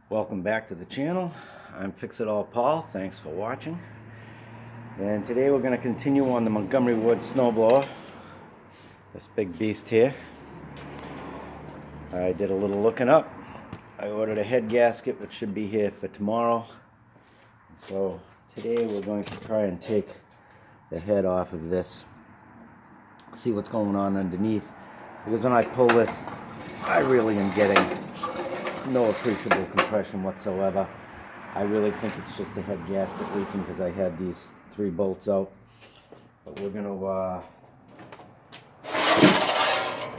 Welcome back to the channel. I'm Fix It All Paul. Thanks for watching. And today we're going to continue on the Montgomery Wards snowblower. This big beast here. I did a little looking up. I ordered a head gasket which should be here for tomorrow. So today we're going to try and take the head off of this. See what's going on underneath. Because when I pull this, I really am getting no appreciable compression whatsoever. I really think it's just the head gasket leaking because I had these 3 bolts out. But we're going to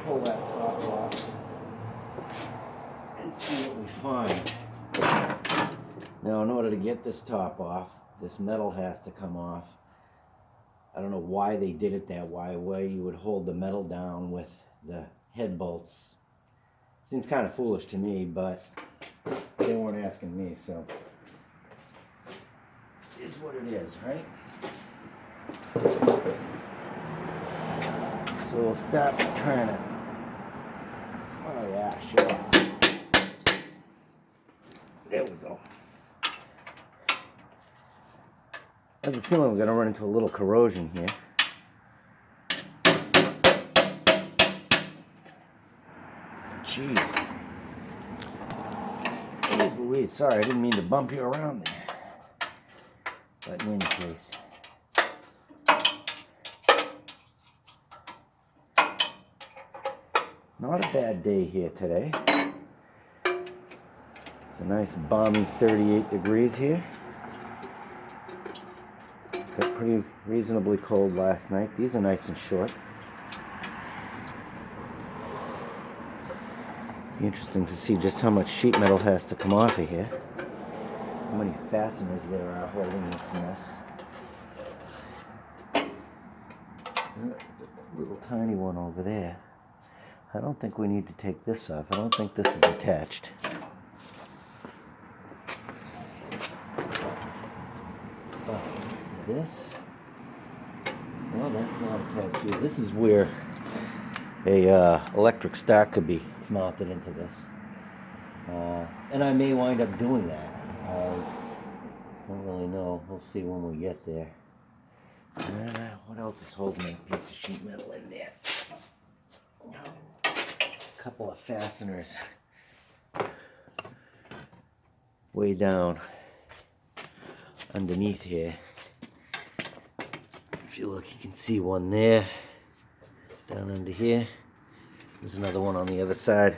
pull that top off and see what we find. Now, in order to get this top off, this metal has to come off. I don't know why they did it that way you would hold the metal down with the head bolts. Seems kind of foolish to me, but they weren't asking me, so it is what it is, right? So we'll stop trying to, oh yeah, sure. There we go. I have a feeling we're going to run into a little corrosion here. Jeez. Jeez Louise, sorry, I didn't mean to bump you around there. But in any case. Not a bad day here today. It's a nice balmy 38 degrees here. Got pretty reasonably cold last night. These are nice and short. Be interesting to see just how much sheet metal has to come off of here. How many fasteners there are holding this mess. There's a little tiny one over there. I don't think we need to take this off. I don't think this is attached. Oh, this? No, that's not attached either. This is where a electric start could be mounted into this. And I may wind up doing that. I don't really know. We'll see when we get there. What else is holding a piece of sheet metal in there? A couple of fasteners way down underneath here. If you look, you can see one there down under here. There's another one on the other side.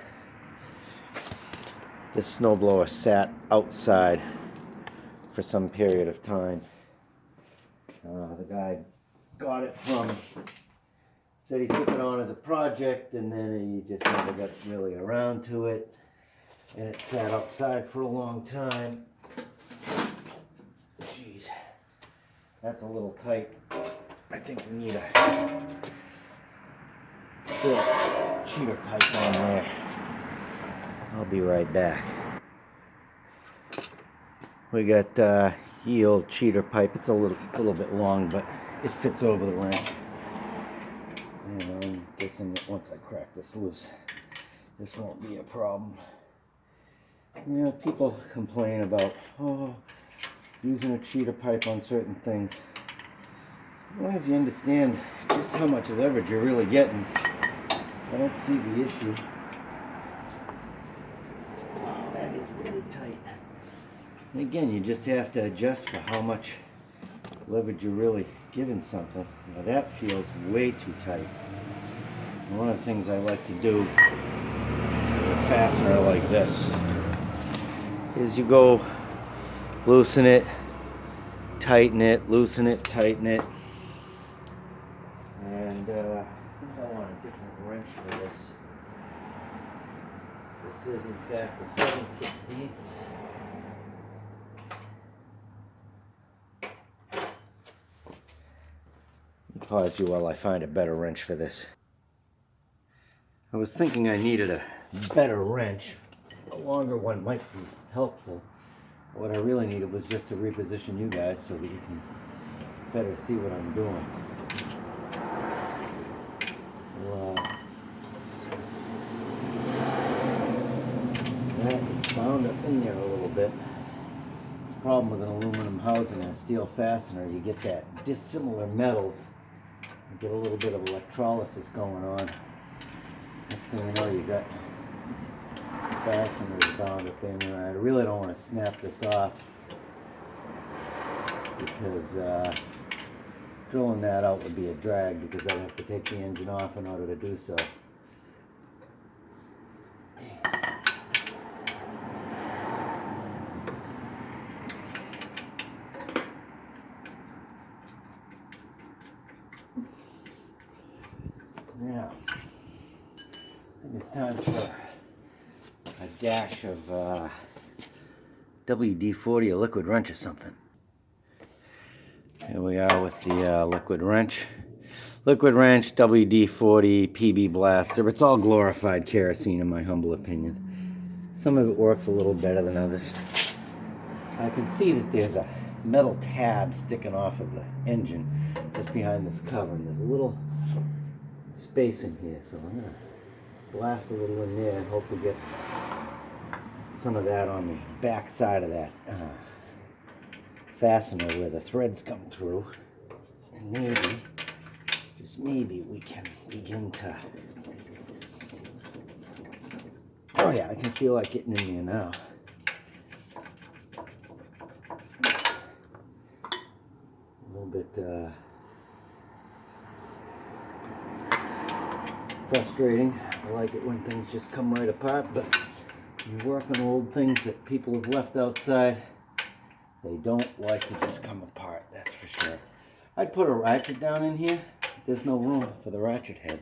This snowblower sat outside for some period of time. The guy got it from, said he took it on as a project and then he just never got really around to it. And it sat outside for a long time. Jeez, that's a little tight. I think we need a cheater pipe on there. I'll be right back. We got ye old cheater pipe. It's a little bit long, but it fits over the wrench. And I'm guessing that once I crack this loose, this won't be a problem. You know, people complain about, using a cheater pipe on certain things. As long as you understand just how much leverage you're really getting, I don't see the issue. Oh, that is really tight. And again, you just have to adjust for how much leverage you're really giving something. Now that feels way too tight. And one of the things I like to do with a fastener like this is you go loosen it, tighten it, loosen it, tighten it. And I think I want a different wrench for this. This is in fact the 7/16. Pause you while I find a better wrench for this. I was thinking I needed a better wrench. A longer one might be helpful. What I really needed was just to reposition you guys so that you can better see what I'm doing. Wow. That is bound up in there a little bit. It's a problem with an aluminum housing and a steel fastener. You get that dissimilar metals. You get a little bit of electrolysis going on. Next thing you know, you got fasteners bound up in there. I really don't want to snap this off because drilling that out would be a drag because I'd have to take the engine off in order to do so. Now, I think it's time for a dash of WD-40, a liquid wrench or something. Here we are with the liquid wrench. Liquid wrench, WD-40, PB blaster. It's all glorified kerosene in my humble opinion. Some of it works a little better than others. I can see that there's a metal tab sticking off of the engine just behind this cover, and there's a little space in here, so I'm gonna blast a little in there and hopefully get some of that on the back side of that fastener where the threads come through, and maybe, just maybe, we can begin to, oh yeah, I can feel like getting in there now. A little bit frustrating. I like it when things just come right apart, but you work on old things that people have left outside, they don't like to just come apart, that's for sure. I'd put a ratchet down in here. There's no room for the ratchet head.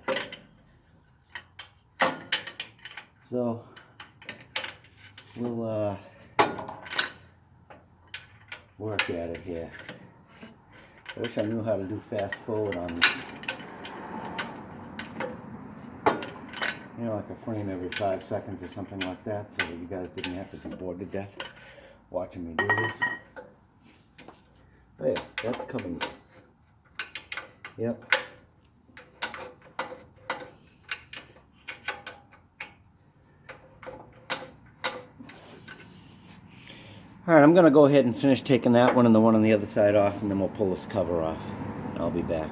So we'll work at it here. I wish I knew how to do fast forward on this. You know, like a frame every 5 seconds or something like that, so that you guys didn't have to be bored to death watching me do this. Oh yeah, that's coming. Yep. Alright, I'm going to go ahead and finish taking that one and the one on the other side off, and then we'll pull this cover off. And I'll be back.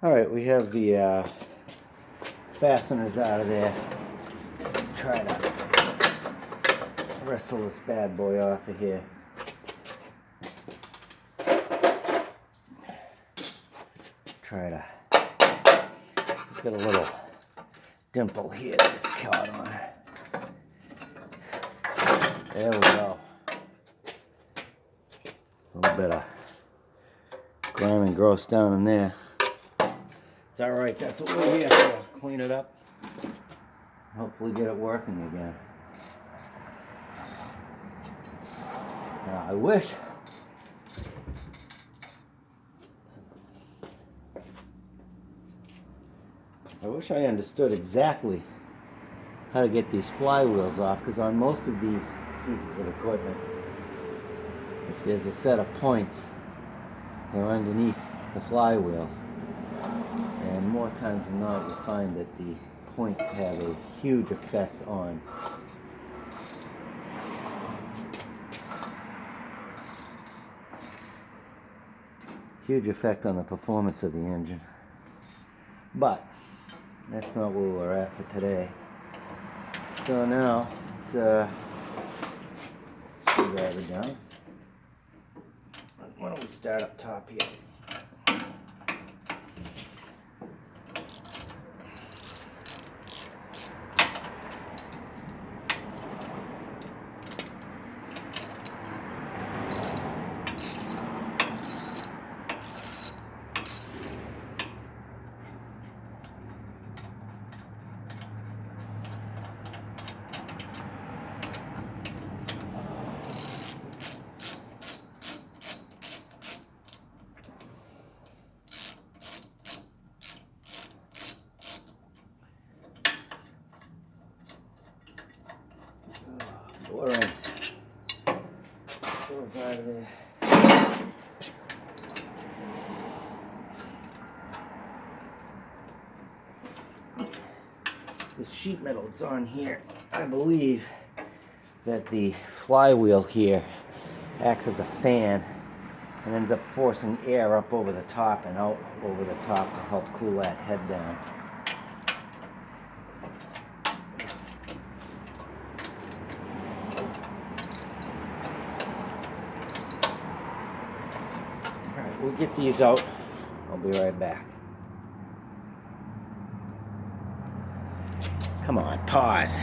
Alright, we have the fasteners out of there. Try to wrestle this bad boy off of here. Try to get a little dimple here that's caught on. There we go. A little bit of grime and gross down in there. It's alright, that's what we're here for. Clean it up. Hopefully get it working again. Now I wish I understood exactly how to get these flywheels off, because on most of these pieces of equipment, if there's a set of points, they're underneath the flywheel. And more times than not, you find that the points have a huge effect on the performance of the engine. But that's not where we're at for today. So now let's screwdriver down. Why don't we start up top here? Boring. Goes out of there. this sheet metal that's on here, I believe that the flywheel here acts as a fan and ends up forcing air up over the top and out over the top to help cool that head down. Alright, we'll get these out. I'll be right back. Come on, pause.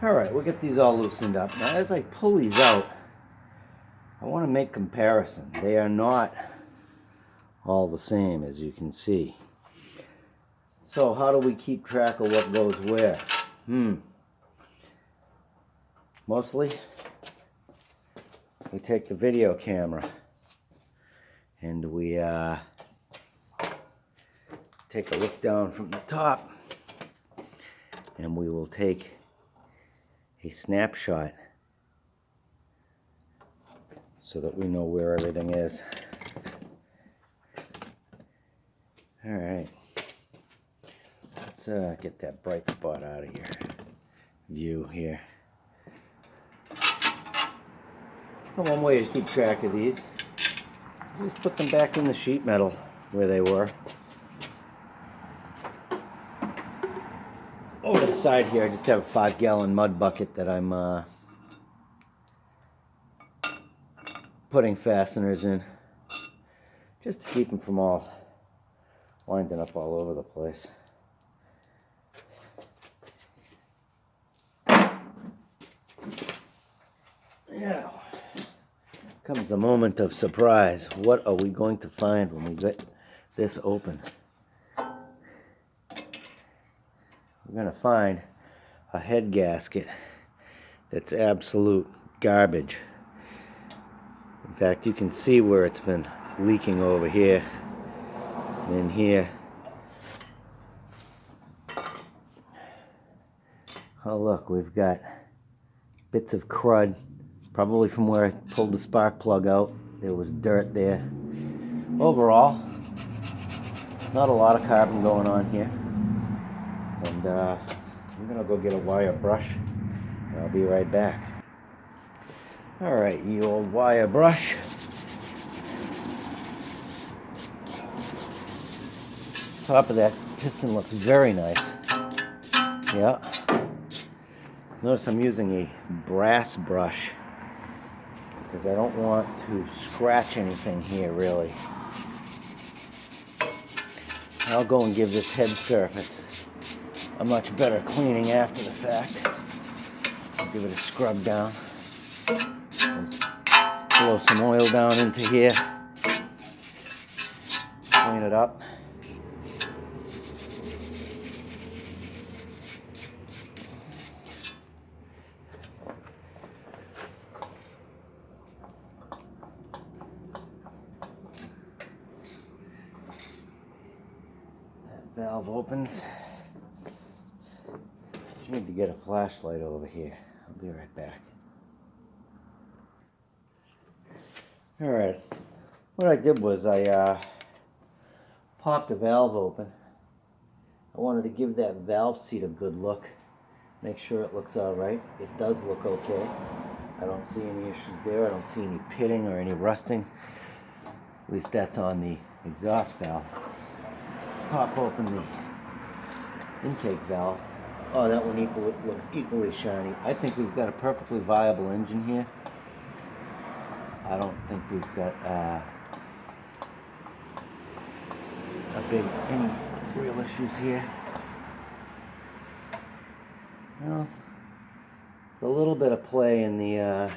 Alright, we'll get these all loosened up. Now as I pull these out, I want to make comparison. They are not all the same, as you can see. So how do we keep track of what goes where? Mostly, we take the video camera and we take a look down from the top, and we will take a snapshot so that we know where everything is. Alright, let's get that bright spot out of your view here. One way to keep track of these, just put them back in the sheet metal where they were. Over the side here, I just have a 5-gallon mud bucket that I'm putting fasteners in, just to keep them from all winding up all over the place. Now comes the moment of surprise. What are we going to find when we get this open? We're going to find a head gasket that's absolute garbage. In fact, you can see where it's been leaking over here and in here. Oh look, we've got bits of crud, probably from where I pulled the spark plug out. There was dirt there. Overall, not a lot of carbon going on here. And I'm going to go get a wire brush, and I'll be right back. Alright, you old wire brush. Top of that piston looks very nice. Yeah. Notice I'm using a brass brush because I don't want to scratch anything here really. I'll go and give this head surface a much better cleaning after the fact. I'll give it a scrub down. Blow some oil down into here. Clean it up. That valve opens. Just need to get a flashlight over here. I'll be right back. Alright, what I did was I popped the valve open. I wanted to give that valve seat a good look, make sure it looks alright. It does look okay. I don't see any issues there. I don't see any pitting or any rusting. At least that's on the exhaust valve. Pop open the intake valve. Oh, that one looks equally shiny. I think we've got a perfectly viable engine here. I don't think we've got any real issues here. Well, there's a little bit of play in the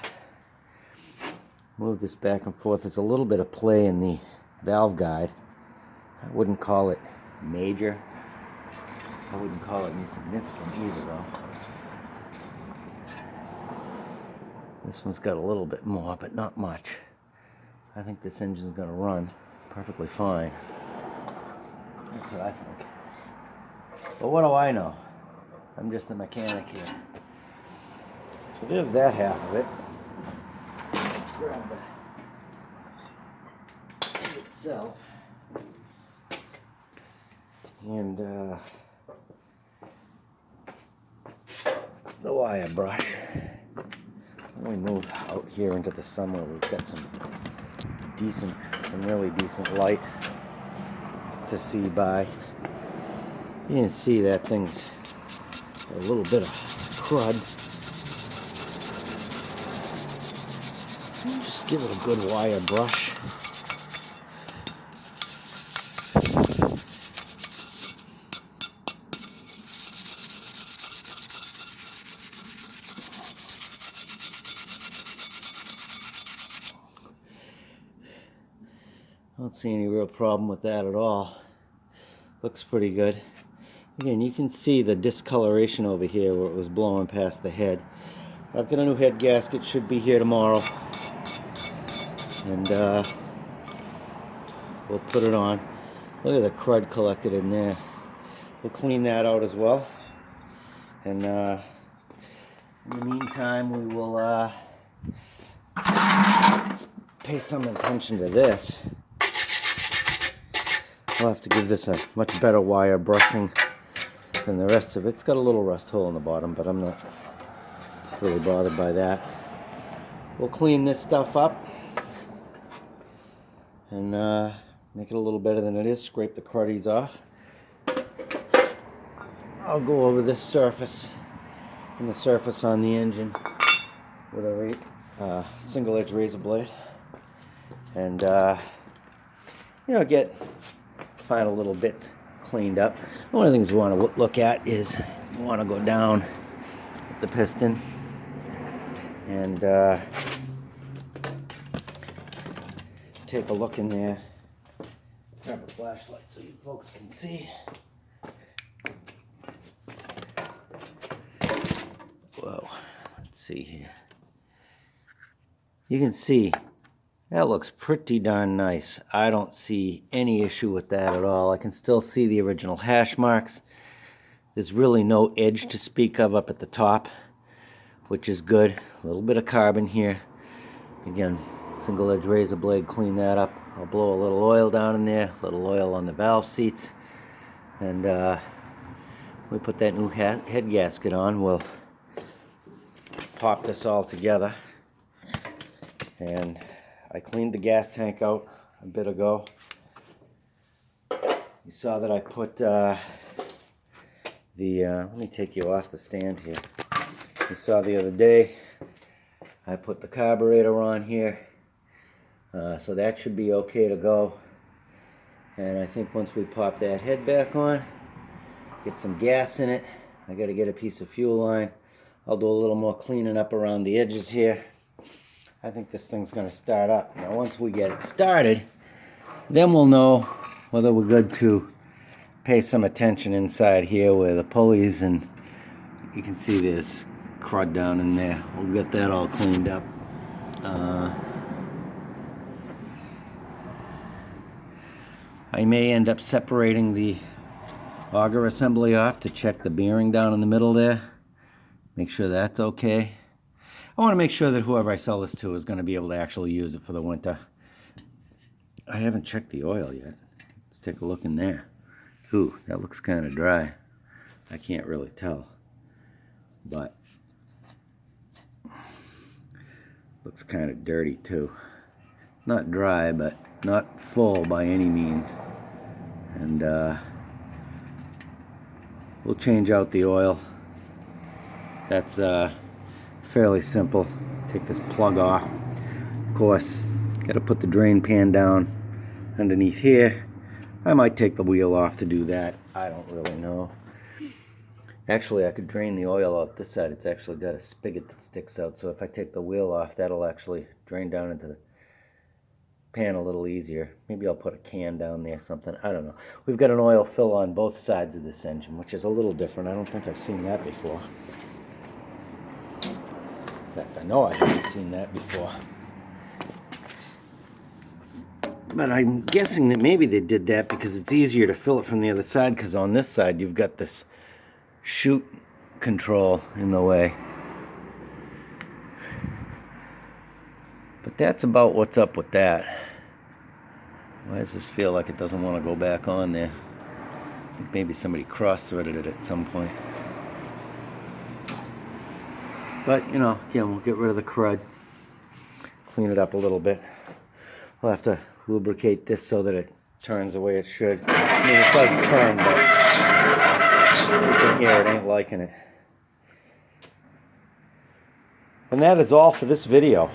move this back and forth. There's a little bit of play in the valve guide. I wouldn't call it major. I wouldn't call it insignificant either, though. This one's got a little bit more, but not much. I think this engine's going to run perfectly fine. That's what I think. But what do I know? I'm just a mechanic here. So there's that half of it. Let's grab the itself. And the wire brush. When we move out here into the summer, we've got some really decent light to see by. You can see that thing's a little bit of crud. Just give it a good wire brush. I don't see any real problem with that at all. Looks pretty good. Again, you can see the discoloration over here where it was blowing past the head. I've got a new head gasket, should be here tomorrow. And we'll put it on. Look at the crud collected in there. We'll clean that out as well. And in the meantime, we will pay some attention to this. We'll have to give this a much better wire brushing than the rest of it. It's got a little rust hole in the bottom, but I'm not really bothered by that. We'll clean this stuff up and make it a little better than it is. Scrape the cruddies off. I'll go over this surface and the surface on the engine with a single edge razor blade, and find little bits cleaned up. One of the things we want to look at is we want to go down with the piston and take a look in there. Grab a flashlight so you folks can see. Whoa, let's see here. You can see that looks pretty darn nice. I don't see any issue with that at all. I can still see the original hash marks. There's really no edge to speak of up at the top, which is good. A little bit of carbon here. Again, single edge razor blade, clean that up. I'll blow a little oil down in there, a little oil on the valve seats, and we put that new head gasket on. We'll pop this all together. And I cleaned the gas tank out a bit ago. You saw that I put let me take you off the stand here. You saw the other day I put the carburetor on here, so that should be okay to go. And I think once we pop that head back on, get some gas in it, I got to get a piece of fuel line. I'll do a little more cleaning up around the edges here. I think this thing's going to start up. Now once we get it started, then we'll know whether we're good to pay some attention inside here where the pulleys, and you can see there's crud down in there. We'll get that all cleaned up. I may end up separating the auger assembly off to check the bearing down in the middle there. Make sure that's okay. I want to make sure that whoever I sell this to is going to be able to actually use it for the winter. I haven't checked the oil yet. Let's take a look in there. Ooh, that looks kind of dry. I can't really tell, but looks kind of dirty too. Not dry, but not full by any means. And we'll change out the oil. That's fairly simple. Take this plug off. Of course, got to put the drain pan down underneath here. I might take the wheel off to do that. I don't really know. Actually, I could drain the oil out this side. It's actually got a spigot that sticks out, so if I take the wheel off, that'll actually drain down into the pan a little easier. Maybe I'll put a can down there, something. I don't know. We've got an oil fill on both sides of this engine, which is a little different. I don't think I've seen that before. In fact, I know I haven't seen that before. But I'm guessing that maybe they did that because it's easier to fill it from the other side, because on this side you've got this chute control in the way. But that's about what's up with that. Why does this feel like it doesn't want to go back on there? I think maybe somebody cross-threaded it at some point. But, you know, again, we'll get rid of the crud. Clean it up a little bit. We'll have to lubricate this so that it turns the way it should. I mean, it does turn, but you can hear it ain't liking it. And that is all for this video.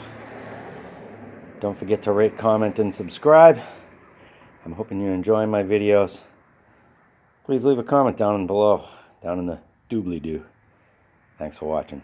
Don't forget to rate, comment, and subscribe. I'm hoping you're enjoying my videos. Please leave a comment down below, down in the doobly-doo. Thanks for watching.